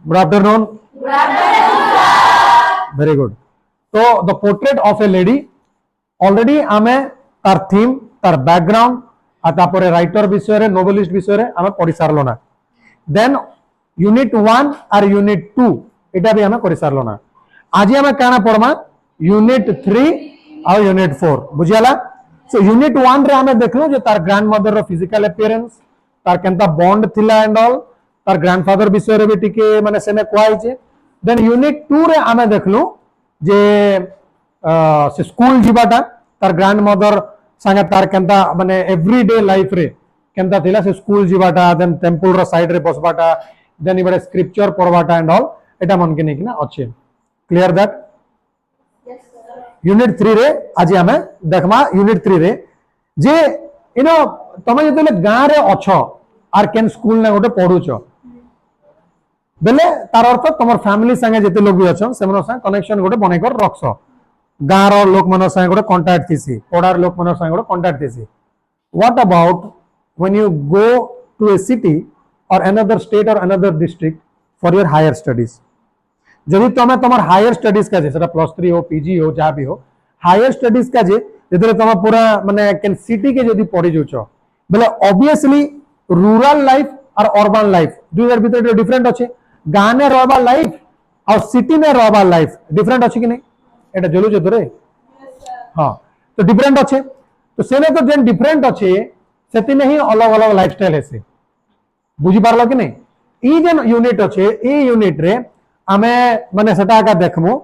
Good afternoon. Good afternoon. Very good. So the portrait of a lady already आमे तार theme तार background आतापरे writer विषय रे novelist विषय रे आमे पढ़ी सारलो ना. Then unit 1 और unit 2 इटा भी आमे करि सारलो ना. आज आमे काना पढ़मा unit 3 और unit 4 बुझियाला. So unit 1 रे आमे देखलो जे तार grandmother रो physical appearance तार केनता bond थिला and all तार ग्रैंडफादर विषय रे भी टिके माने सेने कोआई छे. देन यूनिट 2 रे आमे देखलु जे से स्कूल जीवाटा तार ग्रैंडमदर संगे तार केनता माने एवरीडे लाइफ रे केनता थिला से स्कूल जीवाटा. देन टेंपल रो साइड रे बसबाटा. देन इबडे स्क्रिप्चर पढबाटा एंड ऑल एटा मन के नेकिना अच्छे. Clear that? Yes sir. Unit 3 रे आज आमे देखमा यूनिट 3 रे जे यू नो तमे जतले गां रे अछो आर केन स्कूल ने गोटे पढुछो बेले तार अर्थ तुम फैमिली संगे जिते लोग भी अच्छा से कनेक्शन गोटे बन कर रखस. गाँव रो लोक मन संगे गोटे कांटेक्ट थीसी पड़ार लोक मन संगे गोटे कांटेक्ट थीसी. What about when you go to a city or another state or another district for your higher studies. जदि तुम तुम हायर स्टडीज का जे +3 हो पीजी हो जहाँ भी हो हायर स्टडीज का जे तुम पूरा माने कैन सिटी के जदि पढ़ी जाउछ बेले ऑब्वियसली रूरल लाइफ और अर्बन लाइफ दुई भीतर डिफरेंट अच्छे. गाँव में रहबा लाइफ और सिटी में रहबा लाइफ डिफरेंट अच्छे कि नहीं एटा जलु जे तोरे. हां तो डिफरेंट अच्छे. तो सेने तो जेन डिफरेंट अच्छे सेति नहीं अलग अलग लाइफस्टाइल है बुझी पारलो कि नहीं. ई जेन यूनिट अच्छे ई यूनिट रे आमे माने सेटा का देखमु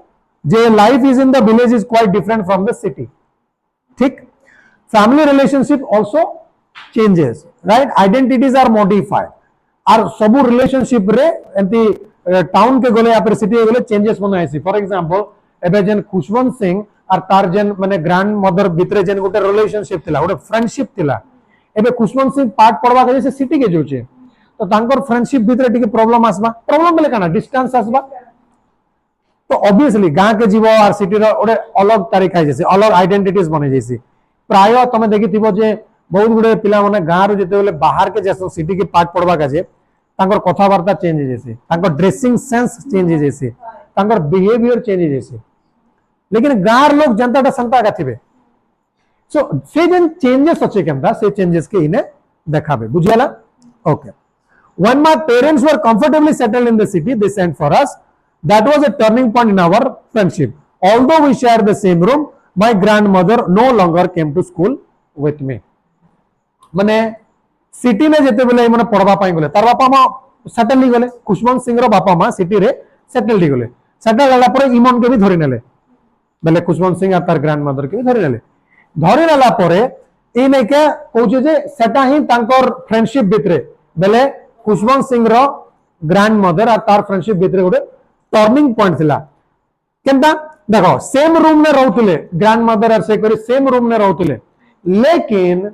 जे life is in the village is quite different from the city. ठीक. Family relationship also changes right. Identities are modified और सब रिलेशनशिप रे एंती टाउन के गले या फिर सिटी के गले चेंजेस मन आइसी. फॉर एग्जांपल एबे जेन खुशवंत सिंह और तार जेन माने ग्रैंड मदर भितरे जेन गोटे रिलेशनशिप थिला गोटे फ्रेंडशिप थिला एबे खुशवंत सिंह पाठ पढ़वा के से सिटी के जोचे तो तांकर फ्रेंडशिप भितरे टिके प्रॉब्लम आसबा. प्रॉब्लम बेले काना डिस्टेंस आसबा. तो ऑब्वियसली गां के जीव और सिटी रो ओडे अलग तरीका जैसे अलग आइडेंटिटीज बने जैसी. प्राय तमे देखिथिबो जे बहुत गुड़े पिला माने गाँव रो जेते बाहर के जैसे सिटी के पाठ पढ़वा का जे तांकर कथावार्ता चेंज जैसे तांकर ड्रेसिंग सेंस चेंज जैसे तांकर बिहेवियर चेंज जैसे. लेकिन गाँव लोग जनता संता का थिबे. सो से जेन चेंजेस अच्छे केनता से चेंजेस के इने देखाबे बुझियाला. Okay. When my parents were comfortably settled in the city they sent for us. That was a turning point in our friendship. Although we share the same room my grandmother no longer came to school with me. माने city में जेते बेले माने पढ़वा पाई गले तार बापा मां सेटल ही गले. खुशवंत सिंह रो बापा मां सिटी रे सेटल ही गले. सेटल होला परे इमन के भी धरि नेले बेले खुशवंत सिंह आ तार ग्रैंडमदर के भी धरि नेला परे ए नै के कहूचे जे सेटा ही तांकर फ्रेंडशिप भितरे बेले खुशवंत सिंह रो ग्रैंडमदर आ तार फ्रेंडशिप भितरे गोटे टर्निंग पॉइंट थिला. केनता देखो सेम रूम में रहउतले ग्रैंडमदर और से करी सेम रूम में रहउतले लेकिन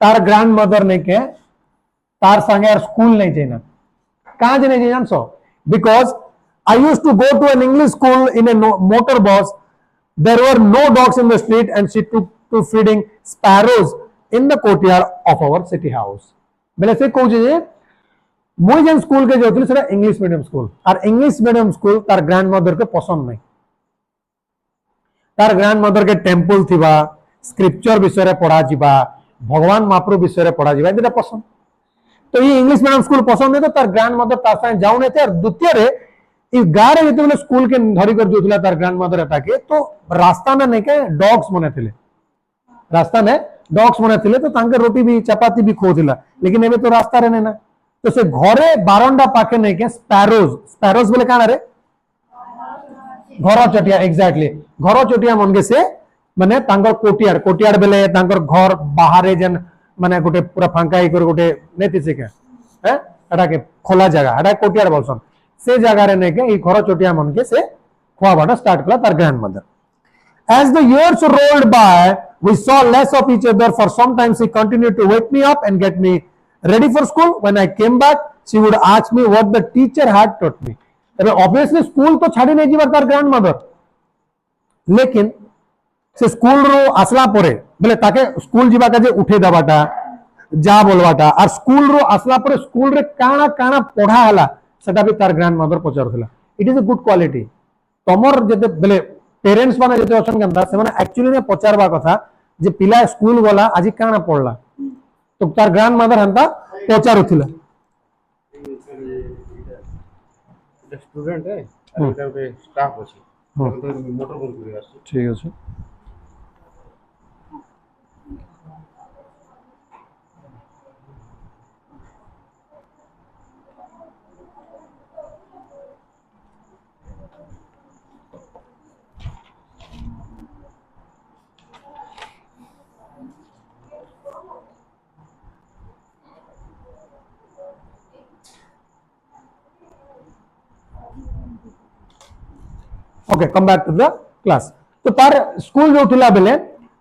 तार ग्रैंडमदर ने के तार संगे यार स्कूल नहीं जाना. कहां जाने जान जानसो because I used to go to an English school in a motor bus. There were no dogs in the street and she took to feeding sparrows in the courtyard of our city house. बेले से कहू जे मुई जेन school के जोतली सेटा English medium school और English medium school तार grandmother के पसंद नहीं. तार ग्रैंडमदर के टेंपल थिबा स्क्रिप्चर विषय रे पढ़ा जिबा भगवान महाप्रभु विषय पढ़ा जाए ये पसंद. तो ये इंग्लिश मीडियम स्कूल पसंद नहीं तो तार ग्रैंडमदर तार संगे जाऊ नहीं थे. और द्वितीय रे इस गाँव रे जेते स्कूल के धरी कर जोतला तार ग्रैंडमदर एटा के तो रास्ता में नहीं के डॉग्स मने थिले. रास्ता में डॉग्स मने थिले तो तांके रोटी भी चपाती भी खोथिला. लेकिन एबे तो रास्ता रे ना तो से घरे बारंडा पाखे नहीं के स्पैरोज बोले काना रे घर चटिया. एग्जैक्टली घर चटिया मन के से माने तांकर कोटियार बेले तांकर घर बाहर जेन माने गोटे पूरा फांका ही कर गोटे नेति से के हैं एटा के खोला जगह एटा कोटियार बोलसन से जगह रे ने के ई घर चटिया मन के से खुआबाटा स्टार्ट कला तार grandmother. As the years rolled by we saw less of each other. For some times she continued to wake me up and get me ready for school. When I came back she would ask me what the teacher had taught me. तबे obviously school तो छाड़ी नहीं जीवा तार grandmother. लेकिन से school रो आसला परे बोले ताके स्कूल जीवा का जे उठे दबाटा जा बोलवाटा और स्कूल रो आसला परे स्कूल रे काना काना पढ़ा हला सेटा भी तार ग्रैंडमदर पचारुला it is a good quality तमर जते बेले पेरेंट्स माने जते अछन केनता से माने एक्चुअली ने पचारबा कथा जे पिला स्कूल गला आज काना पड़ला तो तार ग्रैंडमदर हंता पचारुथिला स्टूडेंट है एटा उते स्टाफ अछि तो मोटर बंद करि आछि ठीक अछि okay come back to the class तो तार स्कूल जो थिला बेले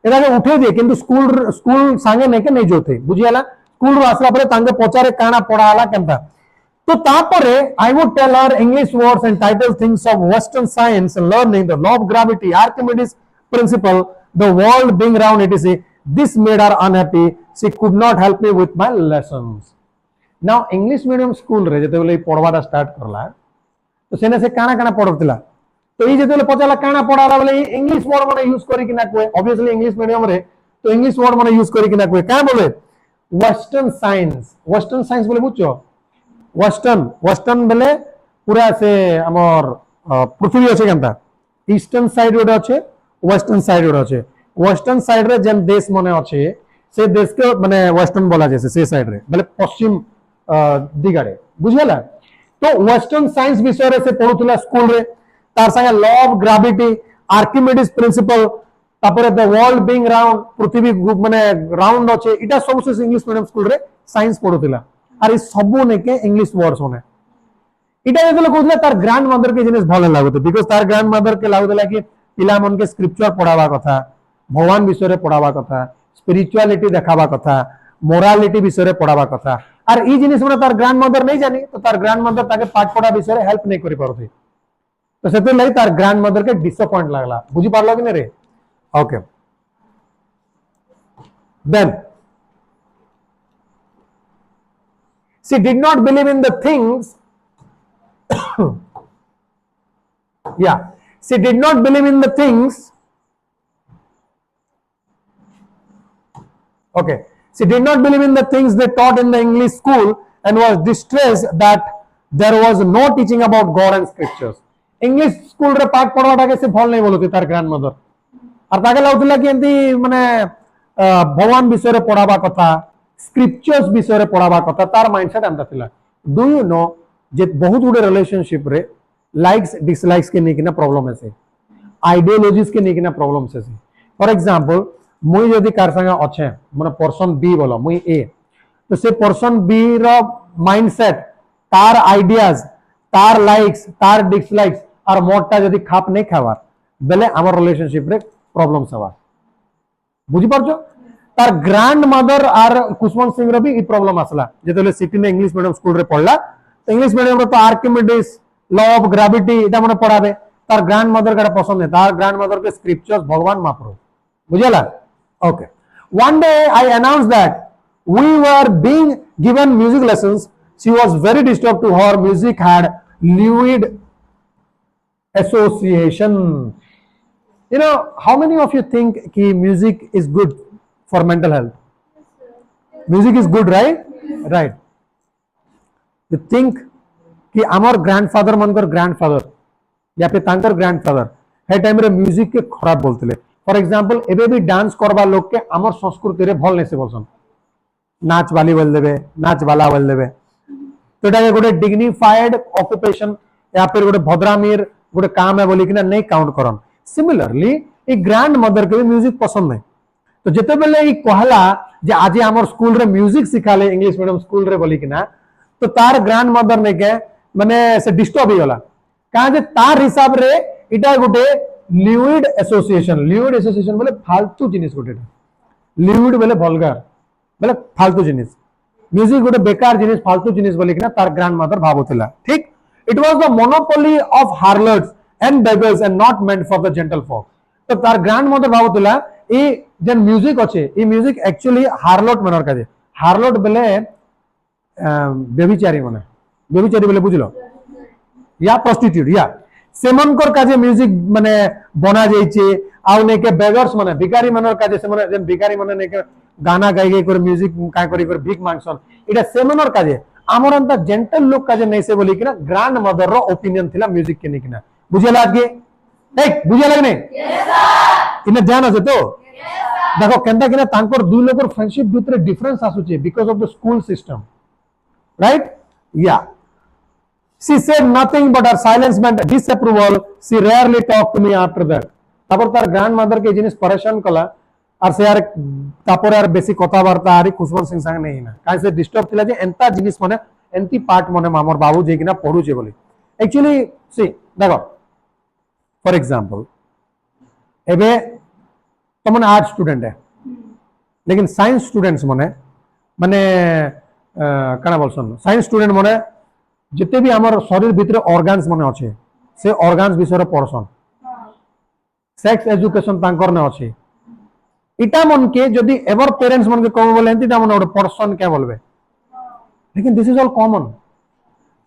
एरा के उठे दिए किंतु स्कूल स्कूल संगे ने के नहीं जोथे बुझियाला स्कूल रो आसला परे तांगे पचारे काना पढ़ाला केनता तो तापरे I would tell her English words and little things of western science learning the law of gravity Archimedes principle the world being round it is this made her unhappy she could not help me with my lessons now English medium school रे जते बेले पढ़वाटा start करला तो सेने से काना काना पढ़तिला तो ये जेते पचाला काना पढ़ाला बोले इंग्लिश वर्ड माने यूज करी कि ना कोए ऑब्वियसली इंग्लिश मीडियम रे तो इंग्लिश वर्ड माने यूज करी कि ना कोए का बोले वेस्टर्न साइंस बोले बुझो वेस्टर्न वेस्टर्न बोले पूरा से हमर पृथ्वी अछि केनता ईस्टर्न साइड ओडे अछि वेस्टर्न साइड ओडे अछि वेस्टर्न साइड रे जेन देश माने अछि से देश के माने वेस्टर्न बोला जैसे से साइड रे बोले पश्चिम दिगारे बुझियला तो वेस्टर्न साइंस विषय रे से पढुतला स्कूल रे तार संगे law of gravity Archimedes principal तापर द वर्ल्ड बीइंग राउंड पृथ्वी माने राउंड अछि इटा सब से इंग्लिश मीडियम स्कूल रे साइंस पढुतला आर सबू ने के इंग्लिश वर्ड्स होने इटा जेतले कहउतला तार ग्रैंडमदर के जिनिस भले लागुत बिकॉज़ तार ग्रैंडमदर के लागुतला कि पिला मन के स्क्रिप्चर पढ़ावा कथा भगवान विषय रे पढ़ावा कथा स्पिरिचुअलिटी देखावा कथा मोरालिटी विषय रे पढ़ावा कथा आर ई जिनिस में तार ग्रैंडमदर नहीं जानी तो तार ग्रैंडमदर ताके पाठ पढ़ा विषय रे हेल्प नहीं करि पारथि तो सेते लई तार ग्रैंडमदर के डिसअपॉइंट लागला बुझी पारलो कि नै रे okay then she did not believe in the things yeah she did not believe in the things okay she did not believe in the things they taught in the English school and was distressed that there was no teaching about God and scriptures English school रे पाठ पढ़वाटा के से भल नहीं बोलते तार grandmother और ताके लागुतला कि एंती माने भगवान विषय रे पढ़ावा कथा स्क्रिप्चर्स विषय रे पढ़ावा कथा तार माइंडसेट अंता थिला डू यू नो जे बहुत गुडे रिलेशनशिप रे लाइक्स डिसलाइक्स के नेकिना प्रॉब्लम है से आइडियोलॉजीज के नेकिना प्रॉब्लम से फॉर एग्जांपल मुई यदि कार संगे अच्छे माने पर्सन बी बोलो मुई ए तो से पर्सन बी रो माइंडसेट तार आइडियाज तार लाइक्स तार डिसलाइक्स और मोटा यदि खाप नहीं खावार बेले हमर रिलेशनशिप रे प्रॉब्लम्स हवा बुझी पारछो तार ग्रैंडमदर आर खुशवंत सिंह रे भी ई प्रॉब्लम आसला जेतले सिटी में इंग्लिश मीडियम स्कूल रे पढ़ला तो इंग्लिश मीडियम रे तो आर्किमिडीज लॉ ऑफ ग्रेविटी इटा मने पढ़ाबे तार ग्रैंडमदर का पसंद है तार ग्रैंडमदर के स्क्रिप्चर्स भगवान मापरो बुझला okay one day I announce that we were being given music lessons she was very disturb to her music had lewd association you know how many of you think ki music is good for mental health music is good right you think कि आमर grandfather मनकर grandfather या फिर तांकर grandfather हे time रे music के खराब बोलते for example एबे भी डांस करबा लोग के आमर संस्कृति रे भल नहीं से बोलसन नाच वाली बोल देबे नाच वाला बोल देबे तो एटा गोटे डिग्निफाइड ऑक्युपेशन या फिर गोटे भद्रामीर गोटे काम है बोली कि नहीं काउंट करन सिमिलरली ए ग्रैंडमदर के भी म्यूजिक पसंद नहीं तो जेते बेले ई कहला जे आज हमर स्कूल रे म्यूजिक सिखाले इंग्लिश मीडियम स्कूल रे बोली कि ना तो तार ग्रैंडमदर ने के माने से डिस्टर्ब ही होला का जे तार हिसाब रे इटा गोटे ल्यूड एसोसिएशन बोले फालतू जिनिस गोटे ल्यूड बोले वल्गर बोले फालतू जिनिस म्यूजिक गोटे बेकार जिनिस फालतू जिनिस बोली कि ना तार ग्रैंडमदर भाबुथिला ठीक it was the monopoly of harlots and beggars and not meant for the gentle folk तो तार ग्रैंडमदर भाबुथिला ई जेन म्यूजिक अछि ई म्यूजिक एक्चुअली हार्लट मनर का जे हार्लट बोले बेबिचारी माने बेबिचारी बोले बुझलो या प्रोस्टिट्यूट या सेमनकर काजे म्यूजिक माने बना जाइछे आउ ने के बेगर्स माने भिखारी मनर काजे से माने जेन भिखारी माने ने के गाना गाई गाई कर म्यूजिक का करी कर भीख मांगसन एटा सेमनर काजे आमर अंत जेंटल लोक काजे नै से बोली किना ग्रैंड मदर रो ओपिनियन थिला म्यूजिक के निकिना बुझेला आगे एक बुझेला कि नै यस सर इने ध्यान আছে तो देखो केनता किना तांकर दुई लोकर फ्रेंडशिप भितरे डिफरेंस आसुचे because of the school system right या she said nothing but her silence meant disapproval she rarely talked to me after that तापर तार ग्रैंडमदर के जिनिस परेशान कला और से यार तापर यार बेसी कथाबार्ता आरी खुशवंत सिंह संग नहीं ना काहे से डिस्टर्ब थिला जे एंता जिनिस माने एंती पार्ट माने मामर बाबू जे किना पढुचे बोली एक्चुअली सी देखो फॉर एग्जांपल एबे तमन आर्ट स्टूडेंट है लेकिन साइंस स्टूडेंट्स माने माने काना बोलसन साइंस स्टूडेंट माने जिते भी हमर शरीर भितर ऑर्गन्स माने अच्छे से ऑर्गन्स विषय पढ़सन सेक्स एजुकेशन तांकर ने अच्छे इटा मन के जदि एवर पेरेंट्स मन के कम बोले एंतीटा मन ओड पर्सन के बोलबे लेकिन दिस इज ऑल कॉमन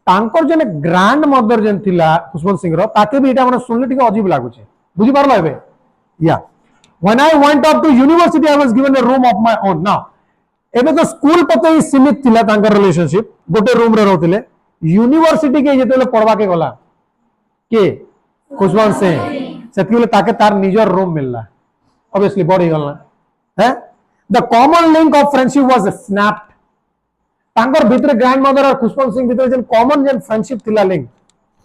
तांकर जने ग्रैंड मदर जन थिला खुशवंत सिंह रो ताके भी इटा मन सुनले टिके अजीब लागु छे बुझी पारलो एबे या when I went up to university I was given a room of my own now एबे तो स्कूल पते ही सीमित थिला तांकर रिलेशनशिप गोटे रूम रे रहथिले यूनिवर्सिटी के जेते पढ़वा के गला के खुशवंत सिंह सेतिले ताके तार निजर रूम मिलला ऑब्वियसली बॉडी गलना है the common link of friendship was snapped तांकर भीतर ग्रैंडमदर और खुशवंत सिंह भीतर जन कॉमन जन फ्रेंडशिप थिला लिंक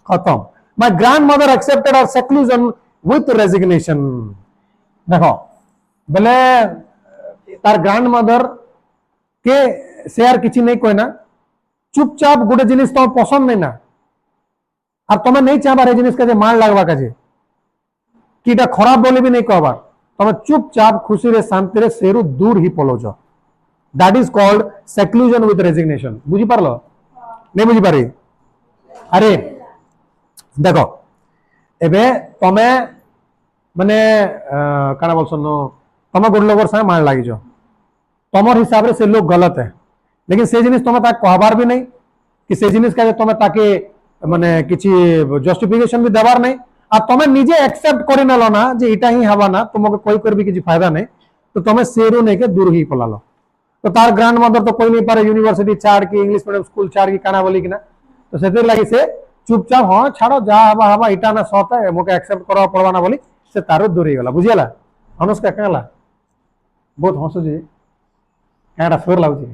खत्म my grandmother accepted our seclusion with resignation देखो बोले तार ग्रैंडमदर के शेयर किछि नहीं कोई ना चुपचाप गोटे जिनिस तुम पसंद नहीं ना और तुम नहीं चाहबार ए जिनिस के मान लगवा का कि खराब बोले भी नहीं कहबार तुम चुपचाप खुशी रे शांति रे सेरु दूर ही पलोज that is called seclusion with resignation बुझी पारलो नहीं बुझी पारी अरे देखो एबे तमे माने काना बोलसन तमे गोटे लोगर संगे मान लागी जो तमर हिसाब रे से लोग गलत है लेकिन से जिनिस तुम कहबार भी नहीं कि से जिनिस का तुम ताके माने किछि जस्टिफिकेशन भी देबार नहीं आ तुम निजे एक्सेप्ट करि नलो ना जे इटा ही हवा ना तुमके कोई कर भी किछि फायदा नहीं तो तुम सेरो नहीं के दूर ही पलालो तो तार ग्रैंडमदर तो कोई नहीं पारे यूनिवर्सिटी छाड़ के इंग्लिश मीडियम स्कूल छाड़ के काना बोली किना तो सेते लागि से चुपचाप हां छाड़ो जा हवा हवा इटा ना सत है मोके एक्सेप्ट करवा पड़वा ना बोली से तारो दूर ही गला बुझियाला अनुष्का काला बहुत हंसो जे काडा फेर लागु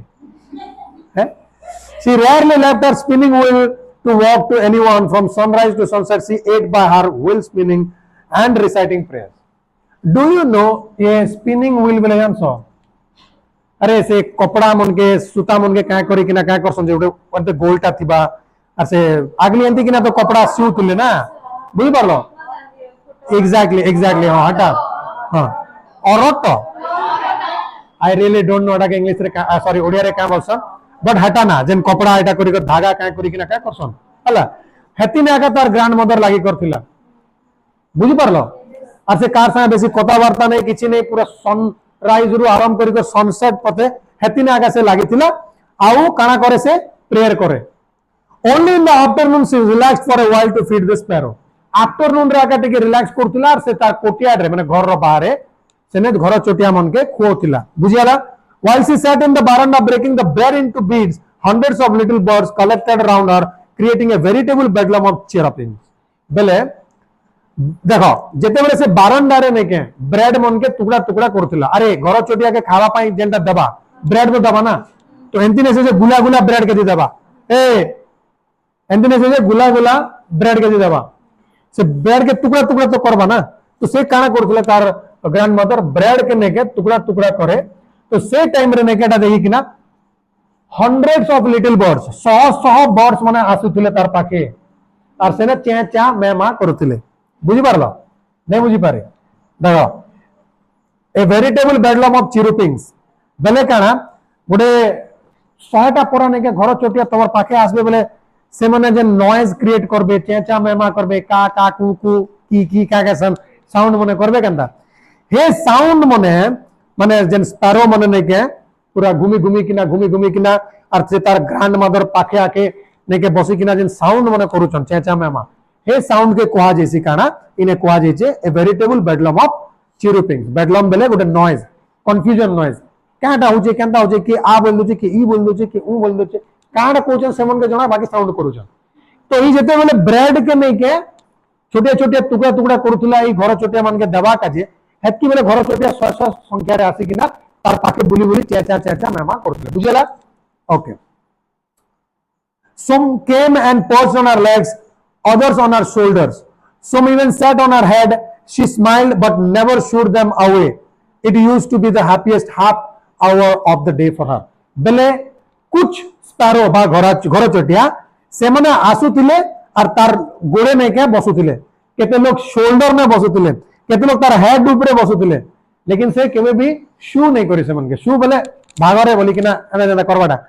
She rarely left her spinning wheel to walk to anyone from sunrise to sunset. She ate by her wheel spinning and reciting prayers. Do you know ये spinning wheel बोले हम सो अरे से कपड़ा मन के सूता मन के क्या करी किना क्या कर संजे उठे अंते गोलटा थिबा असे आगली अंती किना तो कपड़ा सिउ तुले ना बुझी पारलो एग्जैक्टली हां हटा हां और तो आई रियली डोंट नो अटा के इंग्लिश रे सॉरी ओडिया रे क्या बोलसन बट हटाना जेन कपड़ा एटा करी कर धागा काय करी किना काय करसन हला हेती ने आका तार ग्रैंडमदर लागि करथिला बुझी पारलो आ से कार सा बेसी कथा वार्ता नहीं किछि नहीं पूरा सनराइज रु आरंभ करी कर सनसेट पते हेती ने आका से लागिथिला आउ काना करे से प्रेयर करे only in the afternoon she relaxed for a while to feed the sparrow afternoon रे आका टिके रिलैक्स करथिला और से तार कोटियाड रे माने घर रो बाहरे सेने घर चोटिया मन के खोथिला बुझियाला While she sat in the veranda breaking the bread into beads, hundreds of little birds collected around her, creating a veritable bedlam of chirpings. बेले देखो जेते बेले से बारंडा रे नेके ब्रेड मन के टुकड़ा टुकड़ा करथिला अरे घर चोटिया के खावा पाई जेंटा दबा ब्रेड में दबा ना तो एंती ने से गुला गुला ब्रेड के दी दबा ए एंती ने से गुला गुला ब्रेड के दी दबा से ब्रेड के टुकड़ा टुकड़ा तो करबा ना तो से काना करथिला तार ग्रैंडमदर ब्रेड के नेके टुकड़ा टुकड़ा करे तो से टाइम रे नेकेटा देखि किना hundreds of little birds 100 birds माने आसुथिले तार पाखे और सेने चे चा मेमा करूथिले बुझी पारलो नहीं बुझी पारे देखो ए वेरिटेबल बेडलम ऑफ चिरुपिंग्स बेले काना गोटे 100टा परा नेके घर चोटिया तवर पाखे आसबे बेले से माने जे नॉइज क्रिएट करबे चे चा मेमा करबे का का कु कु की का का साउंड माने करबे केनता हे साउंड माने जेन स्पैरो माने ने के पूरा घूमी घूमी किना और से तार ग्रैंडमदर पाखे आके नहीं के बसी किना जेन साउंड माने करूछन चेचा मेमा हे साउंड के कहा जैसी काना इने कहा जेचे ए वेरिटेबल बेडलम ऑफ चिरुपिंग बेडलम बेले गोटे नॉइज कंफ्यूजन नॉइज काटा होचे केंता होचे कि आ बोल दोचे कि ई बोल दोचे कि उ बोल दोचे काडा कोचन सेमन के जणा बाकी साउंड करूछन तो ई जेते बेले ब्रेड के नहीं के छोटे छोटे टुकड़ा टुकड़ा करूथला ई घर छोटे मन के दबा काजे हेतकी बेले घर छोटे 100 संख्या रे आसी किना तार पाके बुली बुली चेचा मेमा करथले बुझला okay some came and perched on her legs others on her shoulders some even sat on her head she smiled but never shooed them away it used to be the happiest half hour of the day for her बेले कुछ sparrow बा घर चटिया से माने आसुथिले और तार गोड़े में के बसुथिले केते लोग शोल्डर में बसुथिले केते लोग तार हेड ऊपर बसुथिले लेकिन से केबे भी शू नहीं करी से मन के शू बेले भागरे बोली कि ना एने जदा करवाटा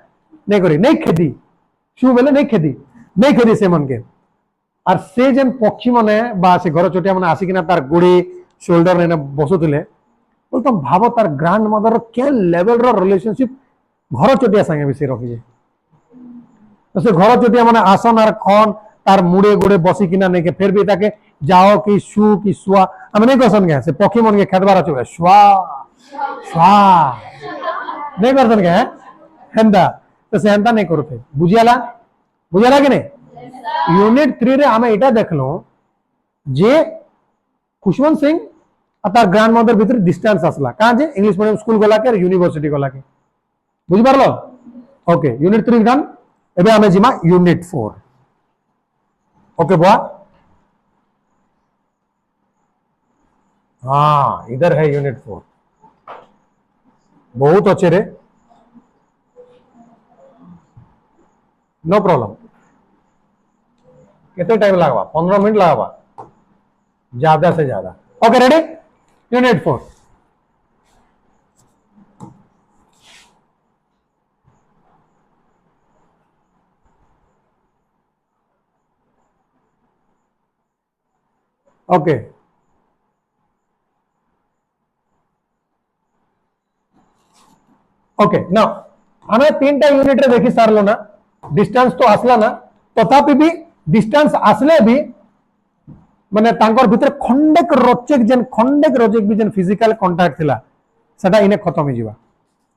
नहीं करी नहीं खेती शू बेले नहीं खेती से मन के और से जेन पक्षी माने बा से घर चटिया माने आसी किना तार गोड़ी शोल्डर ने बसुथिले बोल तुम भाबो तार ग्रैंड मदर के लेवल रो रिलेशनशिप घर चटिया संगे भी से रखी जे तो से घर चटिया माने आसन और खन तार मुड़े गुड़े बसी किना नहीं के फिर भी ताके जाओ कि शू कि सुआ हम नहीं कहसन के से पक्षी मन के खेतबार अछि श्वा श्वा नहीं करसन के हेंदा तो से हेंदा नहीं करथे बुझियाला कि नहीं यूनिट 3 रे हमें एटा देखलो जे खुशवंत सिंह आ तार ग्रैंड मदर भीतर डिस्टेंस आसला का जे इंग्लिश मीडियम स्कूल गला के यूनिवर्सिटी गला के बुझि पारलो ओके यूनिट 3 डन एबे हमें जिमा यूनिट 4 ओके बुआ हाँ इधर है यूनिट 4 बहुत अच्छे रे नो प्रॉब्लम कितने टाइम लगवा 15 मिनट लगवा ज्यादा से ज्यादा okay ready unit 4 okay okay ना हमें 3टा यूनिट रे देखी सारलो ना डिस्टेंस तो आसला ना तथापि भी डिस्टेंस आसले भी माने तांकर भीतर खंडेक रोचक भी जेन फिजिकल कांटेक्ट थिला सेटा इने खत्म हो जिवा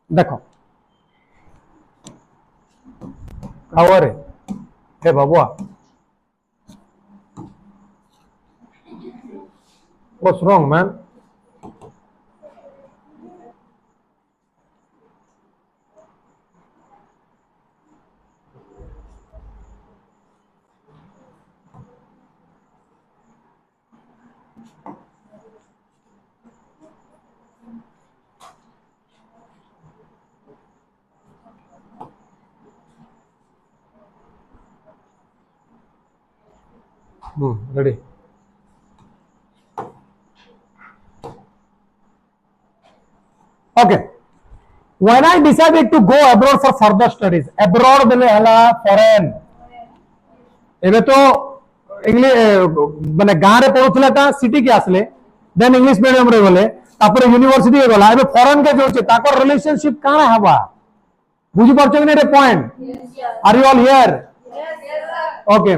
देखो आवारे हे बाबुआ what's wrong man ready okay when I decided to go abroad for further studies abroad bele hala foreign एबे तो इंग्लिश माने गां रे पढुथला ता सिटी के आसले देन इंग्लिश मीडियम रे गले तापर यूनिवर्सिटी रे गला एबे फॉरेन के जोचे ताकर रिलेशनशिप काना हबा बुझी परछ कि नै रे point are you all here okay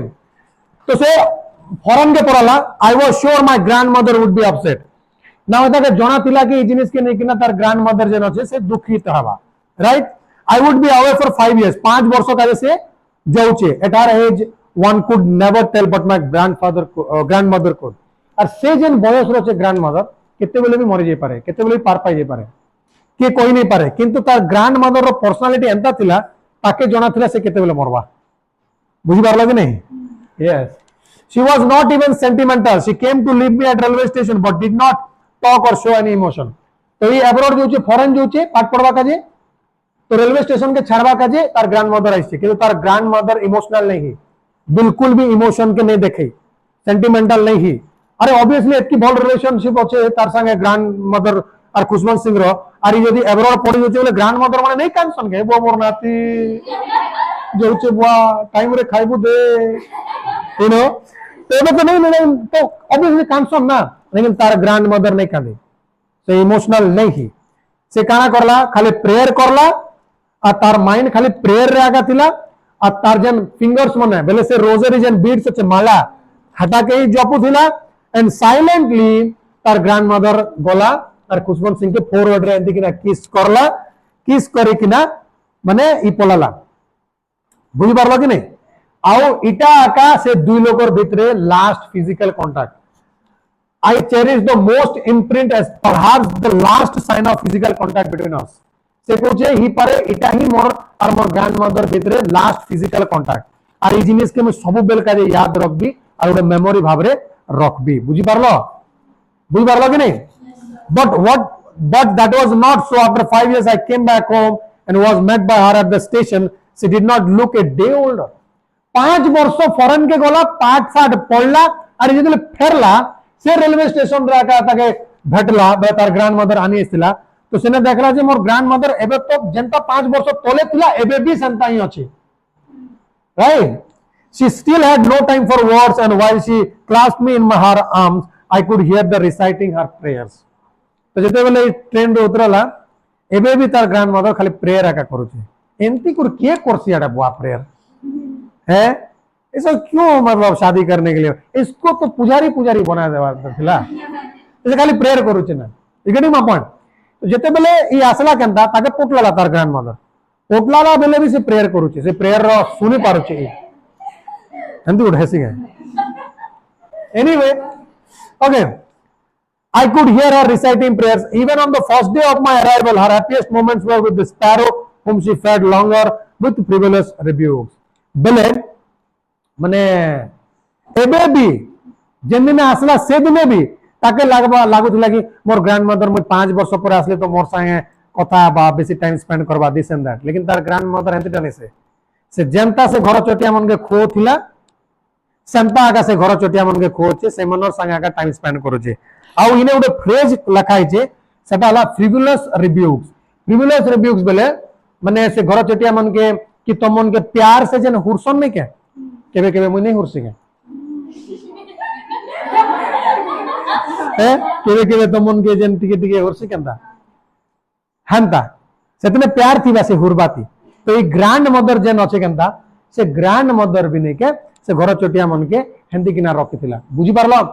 तो से फॉरेन के पड़ला I was sure my grandmother would be upset ना होता के जना तिला के जिनिस के नै किना तार ग्रैंडमदर जेन अछि से दुखित हबा right I would be away for 5 years 5 वर्ष का से जाउचे at her age one could never tell but my grandmother could और से जेन बयस रचे ग्रैंडमदर केते बेले भी मरि जाय पारे केते बेले पार पाई जाय पारे के कोई नहीं पारे किंतु तार ग्रैंडमदर रो पर्सनालिटी एंता थिला ताके जणा थिला से केते बेले मरवा बुझी पारला कि नहीं yes she was not even sentimental she came to leave me at railway station but did not talk or show any emotion तो ये अब्रॉड जोचे फॉरेन जोचे पाठ पढ़वा काजे तो रेलवे स्टेशन के छाड़वा काजे तार ग्रैंडमदर आइছে किंतु तार ग्रैंडमदर इमोशनल नहीं बिल्कुल भी इमोशन के नहीं देखे सेंटिमेंटल नहीं अरे ऑब्वियसली एतकी भल रिलेशनशिप अच्छे तार संगे ग्रैंडमदर और खुशवंत सिंह रो आरी यदि अब्रॉड पड़ी जोचे बोले ग्रैंडमदर माने नहीं कांसन के बो मोर नाती जोचे बुआ टाइम रे खाइबू दे यू नो तो नहीं तो ऑब्वियसली कांसन ना लेकिन तार ग्रैंडमदर नहीं कांदे से इमोशनल नहीं से काना करला खाली प्रेयर करला आ तार माइंड खाली प्रेयर रे आगा थिला आ तार जन फिंगर्स मने बेले से रोजरी जन बीड्स अच्छे माला हटा के ही जपु थिला एंड साइलेंटली तार ग्रैंडमदर गला और खुशवंत सिंह के फॉरवर्ड रे एंती किना किस करला किस करे किना माने ई पलाला बुझी पारलो कि नहीं आओ इटा आका से दुई लोकर भितरे last physical contact I cherish the most imprint as perhaps the last sign of physical contact between us. से कोचे ही पारे इटा ही मोर और मोर ग्रैंडमदर भितरे लास्ट फिजिकल कांटेक्ट और ई जिनिस के मैं सब बेल का याद रखबी और गोटे मेमोरी भाबरे रखबी बुझी पारलो कि नहीं but that was not so. After 5 years I came back home and was met by her at the station. She did not look a day older. 5 वर्ष फॉरेन के गला पाठ साठ पढ़ला और जेतले फेरला से रेलवे स्टेशन रे आका ताके भेटला बे तार ग्रैंडमदर आनी आइतिला तो सेने देखला जे मोर ग्रैंडमदर एबे तो जेंता 5 वर्ष तोले थिला एबे भी सेंता ही अछि right she still had no time for words and while she clasped me in her arms I could hear the reciting her prayers तो जेते बेले ट्रेन रे उतरला एबे भी तार ग्रैंडमदर खाली प्रेयर आका करूची एंती कुर के कोर्सियाडा बुआ प्रेयर है ऐसा क्यों मतलब शादी करने के लिए इसको तो पुजारी बना देवा थिला इसे खाली प्रेयर करूचे ना इगनी मा पॉइंट तो जेते बेले ई आसला केनता ताके पोटला तार ग्रैंडमदर पोटला बेले भी से प्रेयर करूचे से प्रेयर रो सुनी पारुचे एंती गुड हेसिंग है anyway okay I could hear her reciting prayers even on the first day of my arrival. Her happiest moments were with the sparrow whom she fed longer with frivolous rebukes. बेले माने एबे भी जेन दिन आसला से दिन भी ताके लागुला कि मोर ग्रैंडमदर मैं 5 वर्ष पर आसले तो मोर संगे कथा बा बेसी टाइम स्पेंड करबा दिस एंड दैट लेकिन तार ग्रैंडमदर हेंती टने से जेंता से घर चटिया मन के खो थिला सेंता आका से घर चटिया मन के खो छे से मनर संगे आका टाइम स्पेंड करू छे आ इने गोटे फ्रेज लखाई छे सेटा हला फ्रिवुलस रिब्यूक्स बेले माने से घर चटिया मन के कि तमन के प्यार से जन हुरसन नहीं के केबे केबे मुई नहीं हुरसी के केबे केबे तमन के जन टिके टिके हुरसी केंदा हंता सेतने प्यार थी वैसे हुरबाती तो ई ग्रैंड मदर जन अछि केंदा से ग्रैंड मदर भी नहीं के से घर चटिया मन के हेंदी किना रखिथिला बुझी पारलो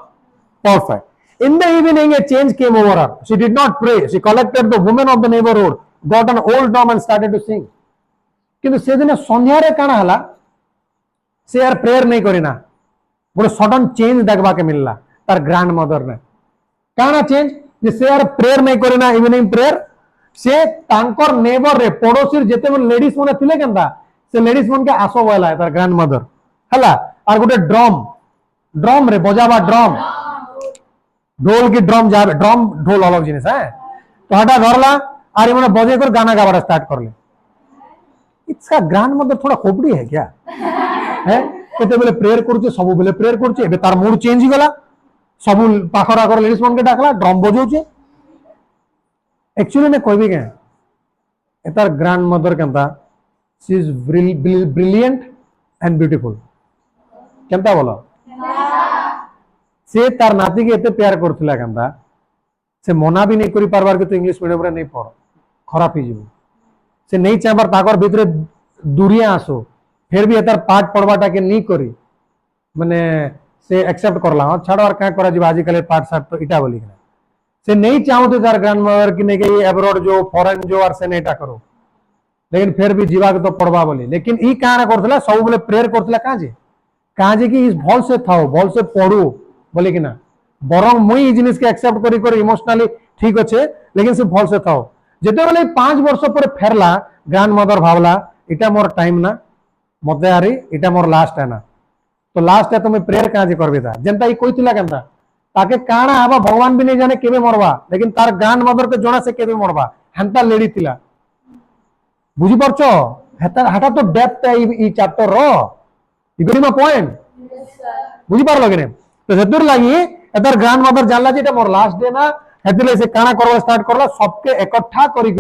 perfect in the evening a change came over her she did not pray she collected the women of the neighborhood got an old drum and started to sing किंतु से दिन संध्या रे काना हला से यार प्रेयर नहीं करिना गोटे सडन चेंज देखबा के मिलला तार ग्रैंड मदर ने काना चेंज जे से यार प्रेयर नहीं करिना इवनिंग प्रेयर से तांकर नेबर रे पड़ोसी जेते मन लेडीज माने थिले केंदा से लेडीज मन के आसो वाला है तार ग्रैंड मदर हला और गोटे ड्रम रे बजावा ड्रम ढोल की ड्रम जाबे ड्रम ढोल अलग जिनिस है तो हटा धरला और ये माने बजे कर गाना गावा स्टार्ट करले इसका ग्रैंड मदर थोड़ा खोपड़ी है क्या है केते बेले प्रेयर करूचे सब बेले प्रेयर करूचे एबे तार मूड चेंज गला सब पाखरा कर लेडीज मन के डाकला ड्रम बजौचे एक्चुअली ने कोई भी के एतार ग्रैंड मदर केंता she is brilliant and beautiful केंता बोलो से तार नाती के एते प्यार करथिला केंता से मना भी नहीं करी पारबार के तो इंग्लिश मीडियम रे नहीं पढ़ खराब ही जीव से नहीं चाहबार ताकर भीतर दूरिया आसो फिर भी एतार पाठ पढ़वाटा के नहीं करी माने से एक्सेप्ट करला हां छाड़ और का करा जीव आज कल पाठ साठ तो इटा बोली से नहीं चाहू तो तार ग्रैंडमदर कि नहीं के अब्रॉड जो फॉरेन जो और से नेटा करो लेकिन फिर भी जीवा के तो पढ़वा बोली लेकिन ई काना करथला सब बेले प्रेयर करथला काजे कि इस भल से थाओ भल से पढ़ू बोले कि ना बरং मुई ई जिनिस के एक्सेप्ट करी कर इमोशनली ठीक अच्छे लेकिन से भल से थाओ जेते बेले 5 वर्ष पर फेरला ग्रैंडमदर भावला इटा मोर टाइम ना मते आरी इटा मोर लास्ट है ना तो लास्ट है तो मैं प्रेयर काजे करबे था जनता ई कोइतिला केनता ताके काना आबा भगवान भी नहीं जाने केबे मरबा लेकिन तार ग्रैंडमदर के जोना से केबे मरबा हंता लेडी थिला बुझी परछो हटा तो डेप्थ है ई चैप्टर रो इगनी मा पॉइंट बुझी पारलो कि नहीं तो हेतुर लागी एतार ग्रैंडमदर जानला जे एटा मोर लास्ट डे ना हेतुले से काना करवा स्टार्ट करला सबके इकट्ठा करी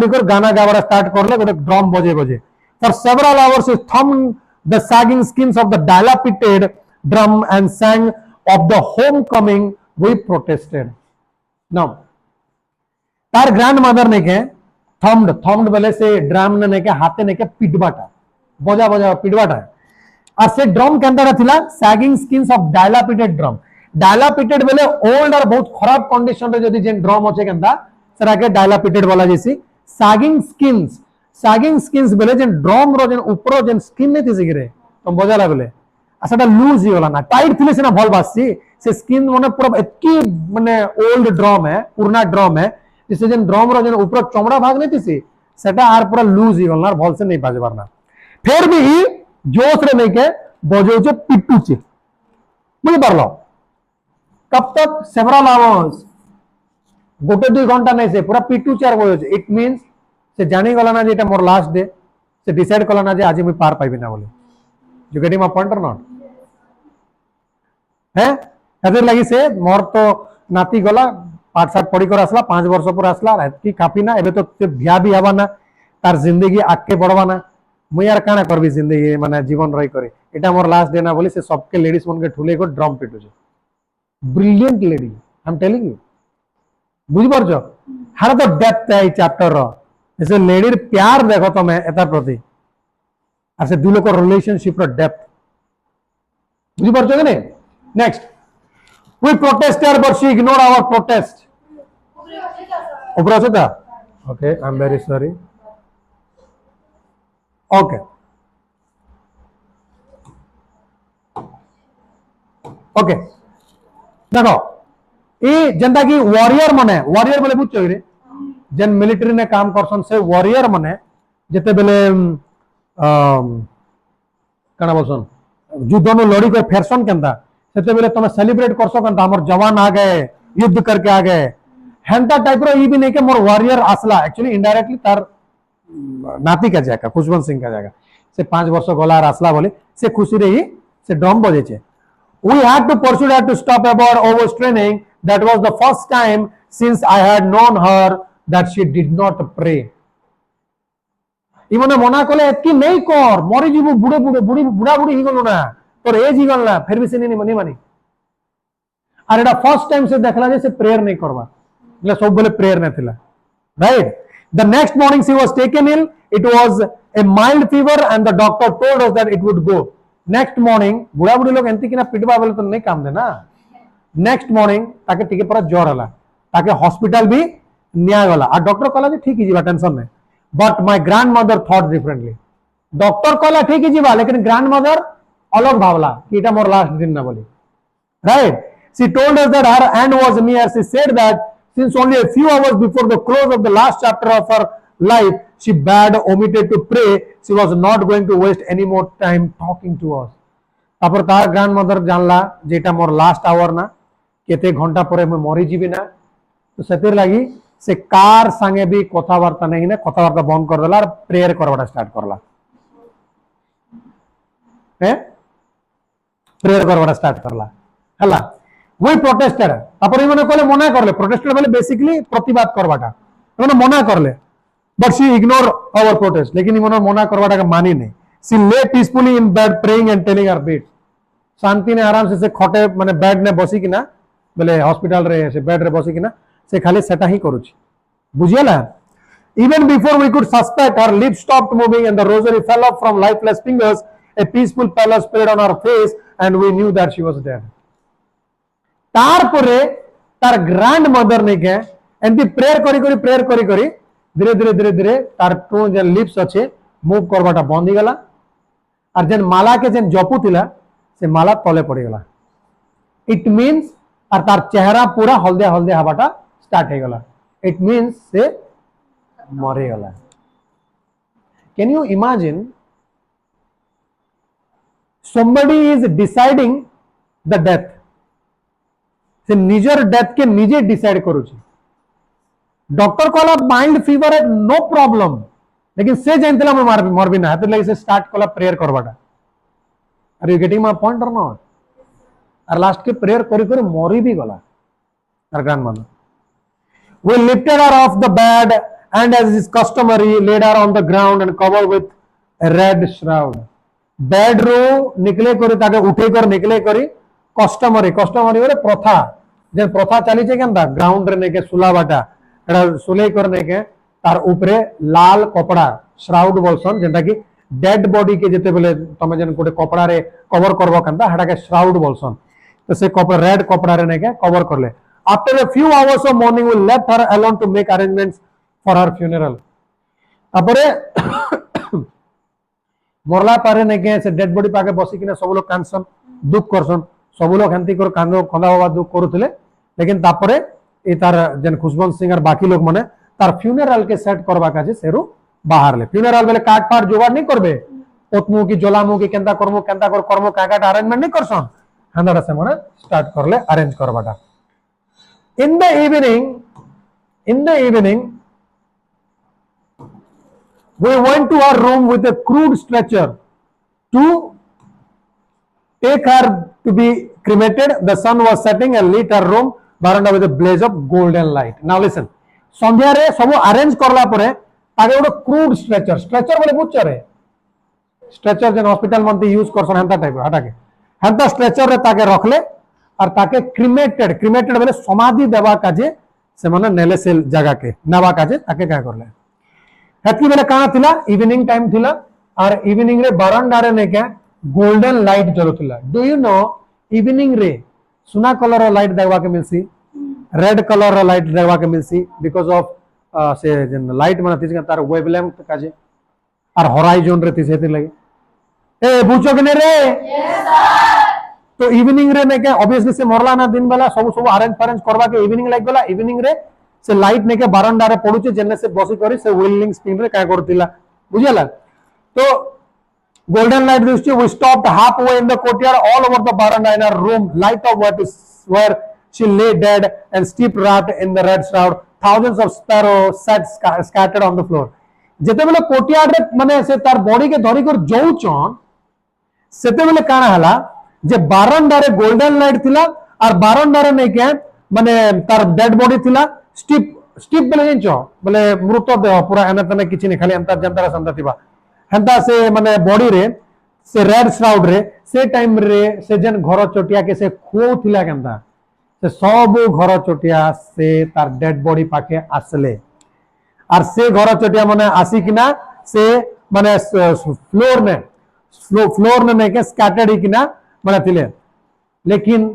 कर गाना गावड़ा स्टार्ट करले गोटे ड्रम बजे for several hours he thumbed the sagging skins of the dilapidated drum and sang of the homecoming we protested now तार ग्रैंडमदर ने के थम्ड बेले से ड्रम ने नेके हाथे नेके पिटबाटा बजा बजा पिटबाटा और से ड्रम केंदा थिला सैगिंग स्किन्स ऑफ डायलापिटेड ड्रम डायलापिटेड बेले ओल्ड और बहुत खराब कंडीशन रे जदी जेन ड्रम अछि केंदा सेरा के डायलापिटेड बोला जैसी सैगिंग स्किन्स बेले जेन ड्रम रो जेन ऊपर जेन स्किन ने थिसी रे तुम बजाला बेले आसाटा लूज ही होला ना टाइट थिले सेना भल बासी से स्किन माने पूरा एतकी माने ओल्ड ड्रम है पुराना ड्रम है जिसे जेन ड्रम रो जेन ऊपर चमड़ा भाग नहीं थिसी सेटा आर पूरा लूज ही होला भल से नहीं बाजे पारना फिर भी जोश रे नहीं के बजौचे पिटुचे बुझी पारलो कब तक सेवरल आवर्स गोटे 2 घंटा नहीं से पूरा पिटुचे आर बजौचे इट मींस से जानी गला ना जे एटा मोर लास्ट डे से डिसाइड कला ना जे आज मैं पार पाइबे ना बोले you getting my point or not है एदर लगी से मोर तो नाती गला पाठ साठ पढ़ी कर आसला 5 वर्ष पर आसला की काफी ना एबे तो बिया भी हवा ना तार जिंदगी आगे बढ़वा ना मुई यार काना करबी जिंदगी माने जीवन रही करे एटा मोर लास्ट डे ना बोली से सबके लेडीज मन के ठुले को ड्रम पिटु छे brilliant lady I am telling you बुझी परछो हारा तो डेप्थ है चैप्टर रो जैसे लेडीर प्यार देखो तमे एता प्रति और से दु लोक रिलेशनशिप रो डेप्थ बुझी परछो कि नहीं next we protested but she ignored our protest ऊपर আছে তা okay I am very sorry okay okay देखो ये जनता की वॉरियर बोले बुझ रे जेन मिलिट्री ने काम करसन से वॉरियर मने जेते बेले कना बोलसन युद्ध नो लड़ी कर फेरसन केंदा सेते बेले तुम सेलिब्रेट करसो केंदा हमर जवान आ गए युद्ध करके आ गए हेंता टाइप रो ई भी नहीं के मोर वॉरियर आसला एक्चुअली इनडायरेक्टली तार नाती का जाएगा खुशवंत सिंह का जाएगा से 5 वर्ष गला आसला बोले से खुशी रही से ड्रम बजे छे we had to pursue her to stop about overstraining that was the first time since I had known her that she did not pray इमने मना कोले एतकी नहीं कर मरी जीवु बुढ़े बुढ़े बुढ़ी बुढ़ा बुढ़ी ही गलो ना तोर एज ही गल ना फिर भी से नहीं मनी मानी और एटा फर्स्ट टाइम से देखला जे से प्रेयर नहीं करबा એટલે सब बोले प्रेयर ना थिला right the next morning she was taken ill it was a mild fever and the doctor told us that it would go next morning बुढ़ा बुढ़ी लोग एंती किना पिटबा बोले तो नहीं काम देना नेक्स्ट मॉर्निंग ताके टिके पर ज्वर हला ताके हॉस्पिटल भी निया गला आ डॉक्टर कहला जे ठीक ही जीवा टेंशन नहीं but my grandmother thought differently doctor कहला ठीक ही जीवा लेकिन ग्रैंडमदर अलग भावला कि एटा मोर लास्ट दिन ना बोली right she told us that her and was near she said that since only a few hours before the close of the last chapter of her life she bad omitted to pray she was not going to waste any more time talking to us तापर तार grandmother जानला जेटा more last hour ना केते घंटा परे मैं मरी जीवी ना तो सेतिर लागी से कार संगे भी कथावार्ता नहीं ना कथावार्ता बंद कर देला और प्रेयर करवाटा स्टार्ट करला है प्रेयर करवाटा स्टार्ट करला हला वही प्रोटेस्टेड तापर इमने कहले मना करले प्रोटेस्टेड बोले बेसिकली प्रतिवाद करवाटा इमने मना करले but she ignore our protest लेकिन इमने मना करवाटा के मानी नहीं she lay peacefully in bed praying and telling her beads शांति ने आराम से खटे माने बेड ने बसी किना बोले हॉस्पिटल रे से बेड रे बसी किना से खाली सेटा ही करूची बुझियला even before we could suspect her lips stopped moving and the rosary fell off from lifeless fingers a peaceful pallor spread on her face and we knew that she was dead तार परे तार grand mother ने के एंती prayer करी धीरे धीरे तार तो जे लिप्स अच्छे मूव करवाटा बंद ही गला और जेन माला के जेन जपू थिला से माला तले पड़ी गला इट मींस और तार चेहरा पूरा हल्दिया हल्दिया हवाटा स्टार्ट हो गला इट मींस से मरे गला can you imagine somebody is deciding the death से निजर डेथ के निजे डिसाइड करूची डॉक्टर कहला माइल्ड फीवर है नो प्रॉब्लम लेकिन से जानतला मरबी ना तो लगे से स्टार्ट कला प्रेयर करवाटा are you getting my point or not और लास्ट के प्रेयर करी मरी भी गला आर grandmother we lifted her off the bed and as is customary laid her on the ground and covered with a red shroud bed रो निकले करी ताके उठे कर निकले करी कस्टमरी बोले प्रथा जे प्रथा चली छे केनता ग्राउंड रे नेके सुलाबाटा एडा सुले कर नेके तार ऊपरे लाल कपड़ा श्राउड बोलसन जेंटा कि डेड बॉडी के जेते बेले तमे जन गोटे कपड़ा रे कवर करबो कंदा हेडा के श्राउड बोलसन तो से कपड़ा रेड कपड़ा रे ने के कवर करले after a few hours of morning we left her alone to make arrangements for her funeral तापरे मरला पारे ने के से डेड बॉडी पाके बसी किना सब लोग कांसन दुख करसन सब लोग हंती कर कांदो खंदा बाबा दुख करूथिले लेकिन तापरे ए तार जन खुशवंत सिंह और बाकी लोग माने तार फ्यूनरल के सेट करबा काजे सेरु बाहर ले फ्यूनरल बेले काट पाट जोगाड़ नहीं करबे ओतमु की जोलामु की केंदा करमु काकाटा अरेंजमेंट नहीं करसन हंदाडा से माने स्टार्ट करले अरेंज करबाटा in the evening we went to our room with a crude stretcher to take her to be cremated. The sun was setting and lit her room veranda with a blaze of golden light. Now listen. संध्या रे सब arrange करला परे ताके गोटे crude stretcher बोले बुझछरे stretcher जन hospital मंती use करसन हंता type हटा के हंता स्ट्रेचर रे ताके रखले और ताके क्रिमेटेड बोले समाधि देवा काजे से माने नेले से जगह के नवा काजे ताके क्या करले हेतकी बेले काना थिला इवनिंग टाइम थिला और इवनिंग रे बरंडा रे ने के गोल्डन लाइट जलुथिला डू यू नो इवनिंग रे सुना कलर रो लाइट देखवा के मिलसी रेड कलर रो लाइट देखवा के मिलसी बिकॉज ऑफ से जन लाइट माने तिस तार वेवलेंथ काजे और होराइजन रे तिस हेति लगे ए बुझो के ने रे यस सर तो इवनिंग रे ने के ऑब्वियसली से मोरला ना दिन बेला सब अरेंज करवा के इवनिंग लाइक गला इवनिंग रे से लाइट ने के बारंडा रे पडुचे जेने से बसी करी से व्हीलिंग स्पिन रे का करतिला बुझियला तो golden light दिसचे we stopped halfway in the courtyard all over the veranda in her room light of what is where she lay dead and steep wrapped in the red shroud thousands of sparrows sat scattered on the floor जेते बेले courtyard रे माने से तार body के धरी कर जाउचन सेते बेले काना हला जे बारंडा रे गोल्डन लाइट थिला और बारंडा रे ने के माने तार डेड बॉडी थिला स्टिप बेले जिंचो बोले मृत देह पूरा एने तने किछि नै खाली अंतर जंतरा संता थिबा हंता से माने बॉडी रे से रेड श्राउड रे से टाइम रे से जन घर चोटिया के से खो थिला केंता से सब घर चोटिया से तार डेड बॉडी पाके आसले और से घर चोटिया माने आसी किना से माने फ्लोर ने के स्कैटर्ड किना माने थिले लेकिन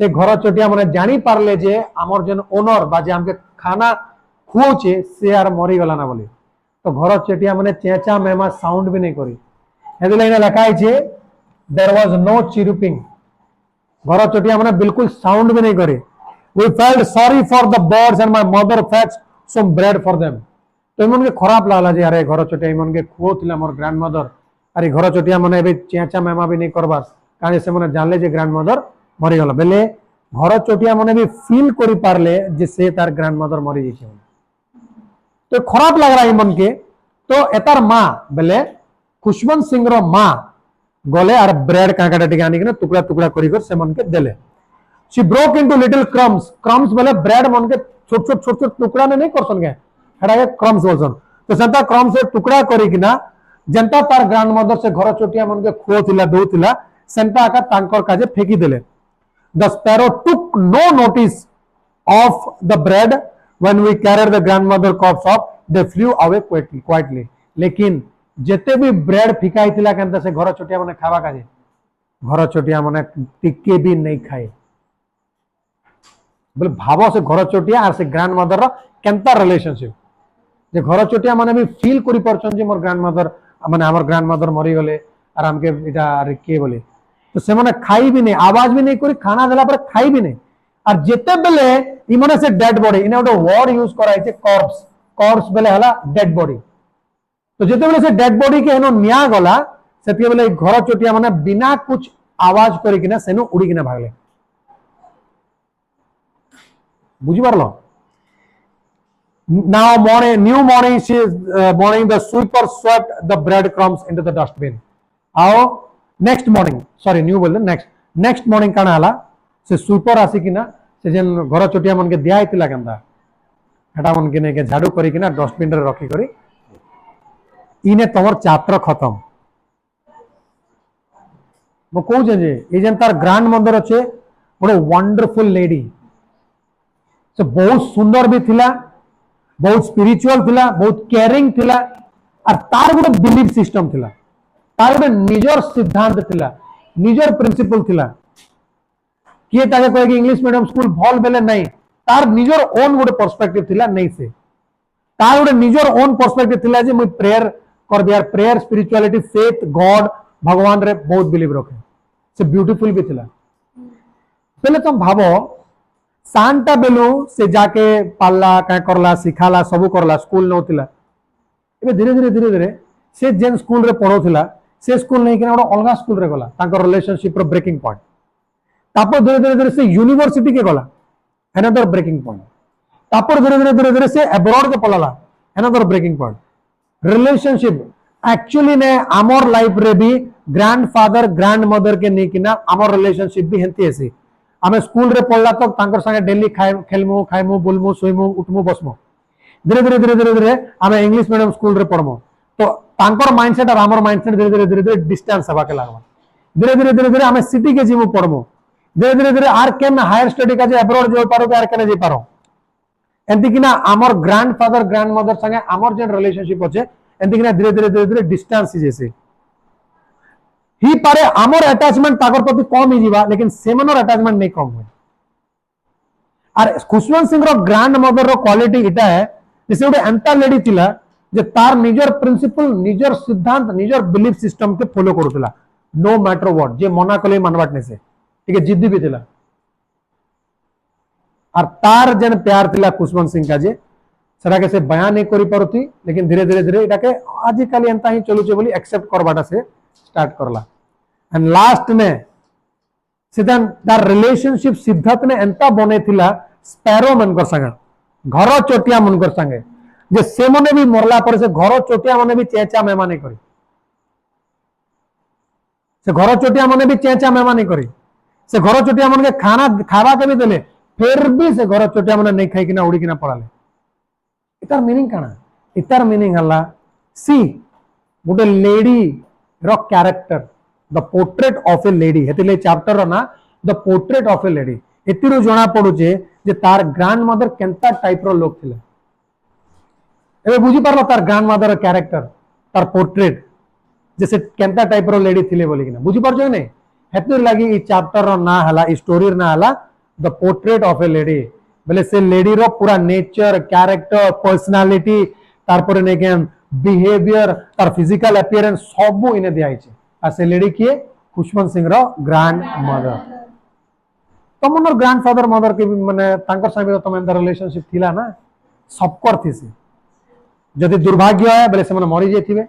से घर चोटिया माने जानी पारले जे हमर जन ओनर बाजे हमके खाना खुओचे से यार मरी गला ना बोली तो घर चोटिया माने चेचा मेमा साउंड भी नहीं करी हेदि लाइन लिखाई छे देयर वाज नो चिरुपिंग घर चोटिया माने बिल्कुल साउंड भी नहीं करी we felt sorry for the birds and my mother फेट्स सम ब्रेड फॉर देम तो इमन के खराब लागला जे अरे घर चोटिया इमन के खुओतिला मोर ग्रैंडमदर अरे घर चोटिया माने एबे चेचा मेमा भी नहीं करबार काहे से माने जानले जे ग्रैंडमदर मरी गला बेले घर चोटिया माने भी फील करि पारले जे से तार ग्रैंडमदर मरी जेछे तो खराब लग रहा है मन के तो एतार माँ बेले खुशवंत सिंह रो माँ गले और ब्रेड काकाटा टिके आनी टुकड़ा टुकड़ा कर से मन के देले she broke into little crumbs बेले ब्रेड मन के छोट टुकड़ा ने नहीं करसन के हेडा के क्रम्स बोलसन तो सेंता क्रम्स से टुकड़ा करी किना जनता तार ग्रैंडमदर से घर चोटिया मन के खोथिला दोथिला सेंता आका तांकर काजे फेकी देले the sparrow took no notice of the bread when we carried the grandmother corpse off they flew away quietly लेकिन जेते भी ब्रेड फिकाई थिला केनता से घर चोटिया माने खावा काजे घर चोटिया माने टिके भी नहीं खाए बोले भावो से घर चोटिया और से ग्रैंडमदर रो केनता रिलेशनशिप जे घर चोटिया माने भी फील करि परछन जे मोर ग्रैंडमदर माने हमर ग्रैंडमदर मरी गले और हमके इटा अरे के बोले तो से माने खाई भी नहीं आवाज भी नहीं करी खाना देला पर खाई भी नहीं और जेते बेले इमने से डेड बॉडी इने गोटे वर्ड यूज कराई छे कॉर्प्स बेले हला डेड बॉडी तो जेते बेले से डेड बॉडी के एनो निया गला सेते बेले घर चोटिया माने बिना कुछ आवाज करी किना सेनो उड़ी किना भागले बुझी पारलो now new morning she is morning the sweeper swept the breadcrumbs into the dustbin आओ next morning sorry new बोल next morning काना हला से स्वीपर आसी किना से जन घर चोटिया मन के दिया आइतिला केनता हेटा मन के ने के झाड़ू करी किना डस्टबिन रे रखी करी इने तमर चैप्टर खत्म मो कहू जे ए जन तार ग्रैंडमदर अच्छे गोटे वंडरफुल लेडी से बहुत सुंदर भी थिला बहुत स्पिरिचुअल थिला, बहुत केयरिंग थिला, और तार गोटे बिलीफ सिस्टम थिला, तार गोटे निजर सिद्धांत थिला, निजर प्रिंसिपल थिला। किए ताके कहे कि इंग्लिश मीडियम स्कूल भल बेले नहीं, तार निजर ओन गोटे पर्सपेक्टिव थिला नहीं, से तार गोटे निजर ओन पर्सपेक्टिव थिला जे मुई प्रेयर कर दियार, प्रेयर स्पिरिचुअलिटी फेथ गॉड भगवान रे बहुत बिलीव रखे, से ब्यूटीफुल भी थिला। पहले तुम भावो सांता बेलू से जाके पाला क्या करला सिखाला सब करला, स्कूल नौथिला, एबे धीरे धीरे धीरे धीरे से जेन स्कूल रे पढ़ौथिला से स्कूल नहीं कि गोटे अलग स्कूल रे गला, तांकर रिलेशनशिप रो ब्रेकिंग पॉइंट। तापर धीरे धीरे धीरे से यूनिवर्सिटी के गला, अनदर ब्रेकिंग पॉइंट। तापर धीरे धीरे धीरे धीरे से अब्रॉड के पढ़ला, another breaking point. Relationship actually ने आमर लाइफ रे भी ग्रैंडफादर ग्रैंड मदर के नहीं किना आमर रिलेशनशिप भी हेंती ऐसी। आमे स्कूल रे पढ़ला तो तांकर संगे डेली खेलमु खाइमु बुलमु सोइमु उठमु बसमु। धीरे धीरे धीरे धीरे धीरे आमे इंग्लिश मीडियम स्कूल रे पढ़मु तो तांकर माइंडसेट और आमर माइंडसेट धीरे धीरे धीरे धीरे डिस्टेंस हवा के लागवा। धीरे धीरे धीरे धीरे आमे सिटी के जीमु पढ़मु। धीरे धीरे धीरे आर केन हायर स्टडी का जे अब्रॉड जे पारो आर केन जे पारो, एंती किना आमर ग्रैंडफादर ग्रैंड मदर संगे आमर जे रिलेशनशिप अछि एंती किना धीरे धीरे धीरे धीरे डिस्टेंस जैसे ही पारे आमर अटैचमेंट ताकर प्रति कम ही जीवा, लेकिन सेमनर अटैचमेंट नहीं कम हुए। और खुशवंत सिंह रो ग्रैंड मदर रो क्वालिटी इटा है जैसे गोटे एंता लेडी थिला जे तार निजर प्रिंसिपल निजर सिद्धांत निजर बिलीफ सिस्टम के फॉलो करूला, नो मैटर व्हाट, जे मना कले मानवाट नहीं से, ठीक है, जिद्दी भी थिला। और तार जन प्यार थिला खुशवंत सिंह का जे सेटा के से बयान नहीं करि पारुथी, लेकिन धीरे धीरे धीरे इटा के आज काली एंता ही चलुचे बोली एक्सेप्ट करबाटा से स्टार्ट करला। एंड लास्ट में सिद्धन तार रिलेशनशिप सिद्धार्थ ने एंता बने थिला स्पैरो मनकर संगे, घर चोटिया मनकर संगे, जे से मने भी मरला पर से घर चोटिया मने भी चेचा मेहमानी करी, से घर चोटिया मने भी चेचा मेहमानी करी, से घर चोटिया मन के खाना खावा के भी देले फिर भी से घर चोटिया मन नहीं खाई किना उड़ी किना पड़ाले। इतार मीनिंग काना, इतार मीनिंग हला सी गोटे लेडी रो character, the portrait of a lady, हेतिले चैप्टर रो ना the portrait of a lady. एतिरो जणा पडुचे जे तार ग्रैंड मदर केंता टाइप रो लोग थिले। एबे बुझी पारलो तार ग्रैंड मदर रो कैरेक्टर, तार पोर्ट्रेट जैसे केंता टाइप रो लेडी थिले बोली किना बुझी पारछो ने। हेतिर लागी ई चैप्टर रो ना हला, ई स्टोरी ना हला the portrait of a lady, बोले से लेडी रो पूरा नेचर कैरेक्टर पर्सनालिटी तारपरे ने के बिहेवियर तार फिजिकल अपीयरेंस सब इने दियाई छे। आ से लेडी किए खुशवंत सिंह रो ग्रैंड मदर। तमनर ग्रैंडफादर मदर के भी माने तांकर संगे तम एंदा रिलेशनशिप थिला ना, सबकर थी से। जदि दुर्भाग्य है बोले से मने मरि जेथिबे,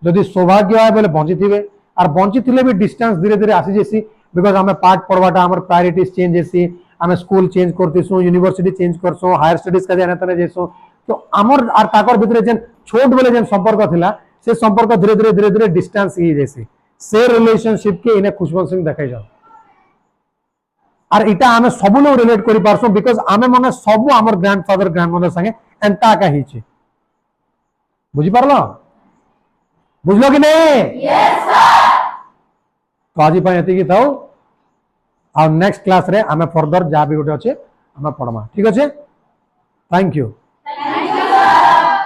जदि सौभाग्य है बोले बंची थिबे, और बंची थिले भी डिस्टेंस धीरे धीरे आसी जेसी, बिकॉज हमें पाठ पढ़वाटा हमर प्रायोरिटीज चेंज जेसी, हमें स्कूल चेंज करतीसु, यूनिवर्सिटी चेंज करसु, हायर स्टडीज का जाने तने जेसु, तो हमर आर ताकर भितरे जेन छोट बेले जेन संपर्क थिला से संपर्क धीरे धीरे धीरे धीरे डिस्टेंस ही जेसी, से रिलेशनशिप के इने खुशवंत सिंह देखाई जाओ। और इटा हमें सब लोग रिलेट करि पारसु, बिकॉज हमें माने सब हमर ग्रैंडफादर ग्रैंडमदर संगे एंता का ही छे। बुझी पारलो, बुझलो कि नहीं? Yes sir. तो आज पाई एति की थाउ, और नेक्स्ट क्लास रे हमें फर्दर जा भी गोटे अच्छे हमें पढ़मा, ठीक अच्छे। Thank you.